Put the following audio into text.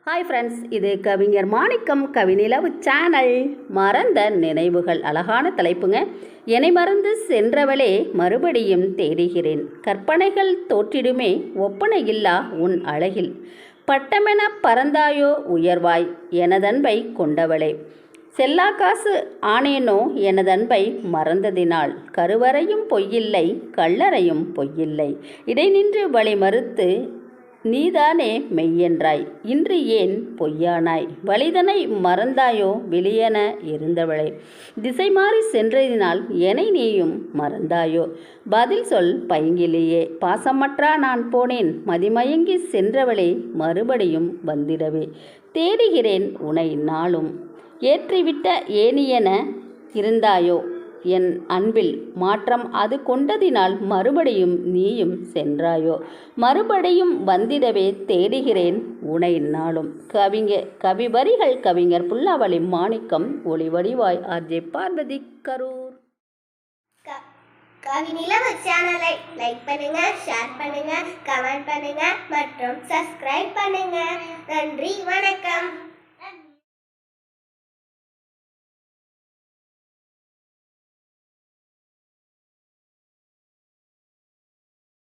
Hi friends, இது கவிஞர் மாணிக்கம் Kavinilavu channel. மறந்த நினைவுகள். அழகான தலைப்புங்க. என்னை மறந்து சென்றவளே மறுபடியும் தேடுகிறேன். கற்பனைகள் தோற்றிடுமே ஒப்பனையில்லா உன் அழகில். பட்டமென பறந்தாயோ உயர்வாய் எனதன்பை கொண்டவளே. செல்லா காசு ஆனேனோ எனதன்பை மறந்ததினால். கருவறையும் பொய்யில்லை கல்லறையும் பொய்யில்லை. இடை நின்று வழி மறுத்து நீதானே மெய்யென்றாய். இன்று ஏன் பொய்யானாய்? வழிதனை மறந்தாயோ வெளியென இருந்தவளை. திசை மாறி சென்றதினால் என்னை நீயும் மறந்தாயோ? பதில் சொல் பைங்கிலேயே. பாசமற்றா நான் போனேன். மதிமயங்கி சென்றவளே மறுபடியும் வந்திடவே தேடுகிறேன் உனை நாளும். ஏற்றிவிட்ட ஏனியென இருந்தாயோ என் அன்பில். மாற்றம் அது கொண்டதினால் மறுபடியும் நீயும் சென்றாயோ? மறுபடியும் வந்திடவே தேடுகிறேன் உனை நாளும். கவி வரிகள் கவிஞர் புல்லாவளி மாணிக்கம். ஒளிவடிவாய் ஆர்ஜே பார்வதி கரூர். கவிநிலவு சேனலை லைக் பண்ணுங்க, ஷேர் பண்ணுங்க, கமெண்ட் பண்ணுங்க மற்றும் சப்ஸ்கிரைப் பண்ணுங்க. நன்றி, வணக்கம்.